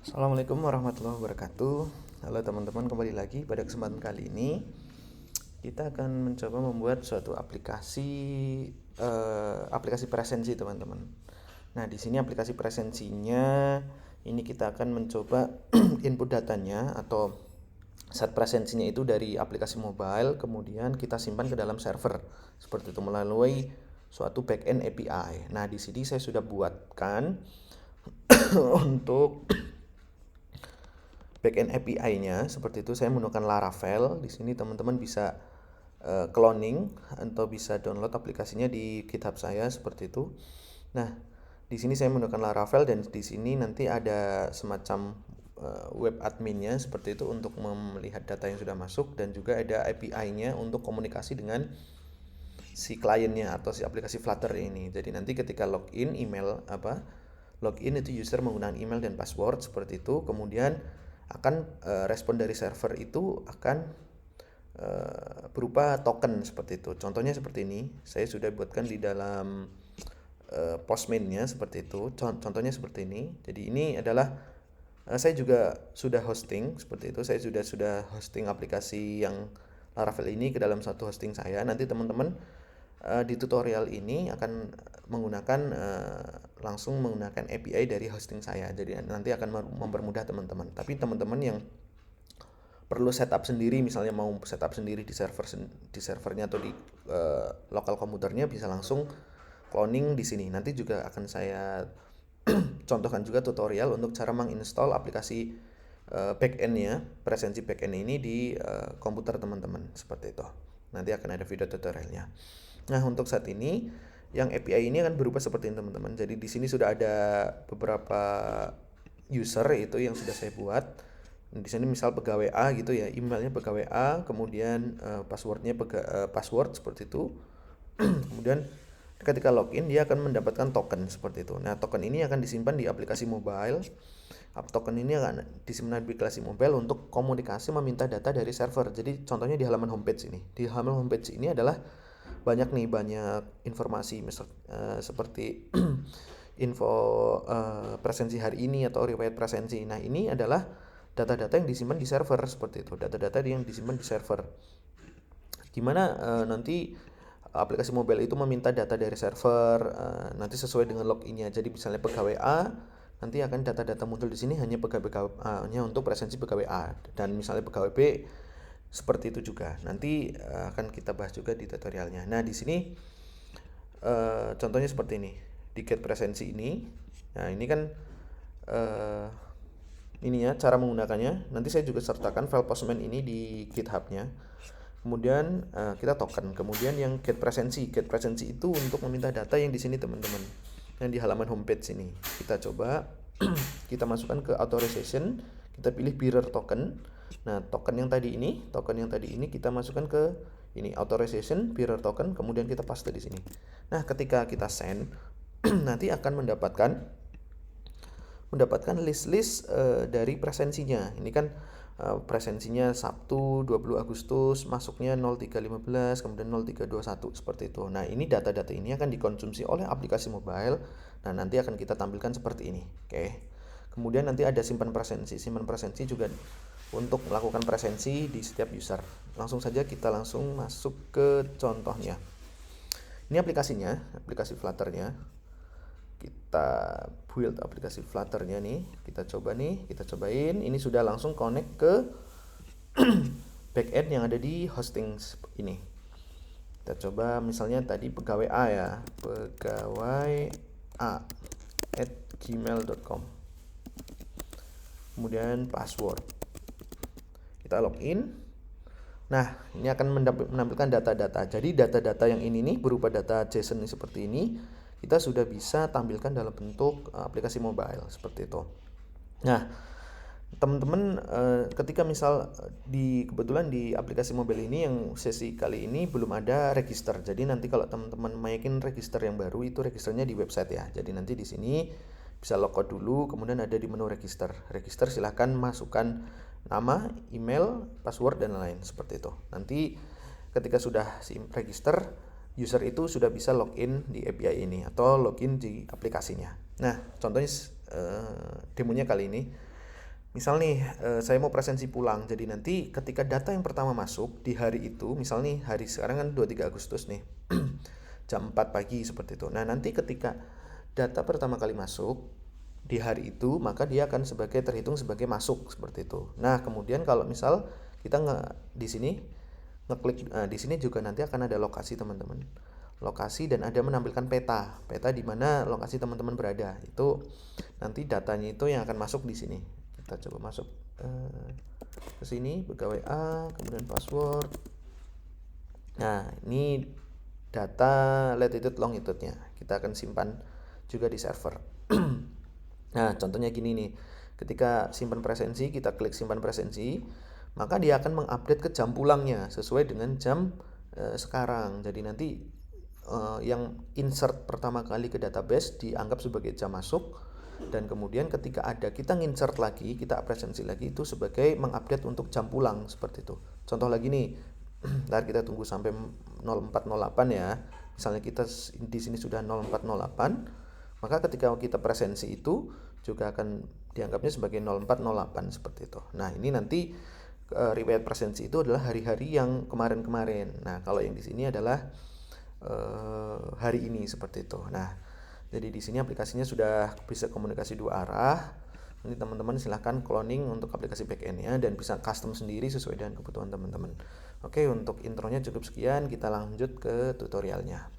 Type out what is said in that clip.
Assalamualaikum warahmatullahi wabarakatuh. Halo teman-teman, kembali lagi pada kesempatan kali ini kita akan mencoba membuat suatu aplikasi presensi teman-teman. Nah, di sini aplikasi presensinya ini kita akan mencoba input datanya atau set presensinya itu dari aplikasi mobile, kemudian kita simpan ke dalam server seperti itu melalui suatu backend API. Nah, di sini saya sudah buatkan untuk backend API-nya seperti itu. Saya menggunakan Laravel. Di sini teman-teman bisa cloning atau bisa download aplikasinya di GitHub saya seperti itu. Nah, di sini saya menggunakan Laravel dan di sini nanti ada semacam web adminnya seperti itu untuk melihat data yang sudah masuk, dan juga ada API-nya untuk komunikasi dengan si kliennya atau si aplikasi Flutter ini. Jadi nanti ketika login itu user menggunakan email dan password seperti itu, kemudian akan respon dari server itu akan berupa token seperti itu. Contohnya seperti ini, saya sudah buatkan di dalam Postman-nya seperti itu. Contohnya seperti ini. Jadi ini adalah saya juga sudah hosting seperti itu. Saya sudah hosting aplikasi yang Laravel ini ke dalam satu hosting saya. Nanti teman-teman di tutorial ini akan langsung menggunakan API dari hosting saya. Jadi nanti akan mempermudah teman-teman. Tapi teman-teman yang perlu setup sendiri, misalnya mau setup sendiri di servernya atau di lokal komputernya, bisa langsung cloning di sini. Nanti juga akan saya contohkan juga tutorial untuk cara menginstall aplikasi backend-nya, presensi backend ini di komputer teman-teman seperti itu. Nanti akan ada video tutorialnya. Nah, untuk saat ini yang API ini akan berubah seperti ini teman-teman. Jadi di sini sudah ada beberapa user itu yang sudah saya buat. Di sini misal pegawai A gitu ya, emailnya pegawai A, kemudian passwordnya password seperti itu. Kemudian ketika login dia akan mendapatkan token seperti itu. Nah, token ini akan disimpan di aplikasi mobile. Token ini akan disimpan di aplikasi mobile untuk komunikasi meminta data dari server. Jadi contohnya di halaman homepage ini. Di halaman homepage ini adalah banyak informasi seperti info presensi hari ini atau riwayat presensi. Nah, ini adalah data-data yang disimpan di server seperti itu. Data-data yang disimpan di server. Gimana nanti aplikasi mobile itu meminta data dari server nanti sesuai dengan loginnya. Jadi misalnya pegawai A, nanti akan data-data muncul di sini hanya pegawai A-nya untuk presensi pegawai A, dan misalnya pegawai B seperti itu juga. Nanti akan kita bahas juga di tutorialnya. Nah, di sini contohnya seperti ini. Di get presensi ini. Nah, ini kan ini ya cara menggunakannya. Nanti saya juga sertakan file Postman ini di GitHub-nya. Kemudian kita token. Kemudian yang get presensi itu untuk meminta data yang di sini teman-teman. Yang di halaman homepage ini. Kita coba kita masukkan ke authorization, kita pilih bearer token. Nah, token yang tadi ini kita masukkan ke ini authorization bearer token, kemudian kita paste di sini. Nah, ketika kita send nanti akan mendapatkan list-list dari presensinya. Ini kan presensinya Sabtu 20 Agustus, masuknya 0315, kemudian 0321 seperti itu. Nah, ini data-data ini akan dikonsumsi oleh aplikasi mobile. Nah, nanti akan kita tampilkan seperti ini. Oke. Kemudian nanti ada simpan presensi. Simpan presensi juga untuk melakukan presensi di setiap user. Langsung saja kita langsung masuk ke contohnya. Ini aplikasinya, aplikasi Flutter-nya. Kita build aplikasi Flutter-nya nih. Kita cobain. Ini sudah langsung connect ke backend yang ada di hosting ini. Kita coba misalnya tadi pegawai A ya, pegawai A @gmail.com. Kemudian password. Kita login. Nah, ini akan menampilkan data-data. Jadi data-data yang ini nih berupa data JSON seperti ini, kita sudah bisa tampilkan dalam bentuk aplikasi mobile seperti itu. Nah, teman-teman ketika misal kebetulan di aplikasi mobile ini yang sesi kali ini belum ada register. Jadi nanti kalau teman-teman maikin register yang baru, itu registernya di website ya. Jadi nanti di sini bisa logout dulu, kemudian ada di menu register. Register silahkan masukkan nama, email, password, dan lain-lain seperti itu. Nanti ketika sudah register, user itu sudah bisa login di API ini atau login di aplikasinya. Nah, contohnya demonya kali ini. Misal nih, saya mau presensi pulang. Jadi nanti ketika data yang pertama masuk di hari itu, misal nih hari sekarang kan 23 Agustus nih. Jam 4 pagi seperti itu. Nah, nanti ketika data pertama kali masuk di hari itu, maka dia akan terhitung sebagai masuk seperti itu. Nah, kemudian kalau misal kita di sini ngeklik, di sini juga nanti akan ada lokasi teman-teman. Lokasi dan ada menampilkan peta. Peta di mana lokasi teman-teman berada. Itu nanti datanya itu yang akan masuk di sini. Kita coba masuk ke sini, pegawai A, kemudian password. Nah, ini data latitude longitude-nya. Kita akan simpan juga di server. Nah, contohnya gini nih. Ketika simpan presensi, kita klik simpan presensi, maka dia akan mengupdate ke jam pulangnya sesuai dengan jam sekarang. Jadi nanti yang insert pertama kali ke database dianggap sebagai jam masuk, dan kemudian ketika ada kita nginsert lagi, kita presensi lagi, itu sebagai mengupdate untuk jam pulang seperti itu. Contoh lagi nih, ntar kita tunggu sampai 0408 ya. Misalnya kita di sini sudah 0408, maka ketika kita presensi itu juga akan dianggapnya sebagai 0408 seperti itu. Nah, ini nanti riwayat presensi itu adalah hari-hari yang kemarin-kemarin. Nah, kalau yang di sini adalah hari ini seperti itu. Nah, jadi di sini aplikasinya sudah bisa komunikasi dua arah. Nanti teman-teman silahkan cloning untuk aplikasi backend-nya dan bisa custom sendiri sesuai dengan kebutuhan teman-teman. Oke, untuk intronya cukup sekian, kita lanjut ke tutorialnya.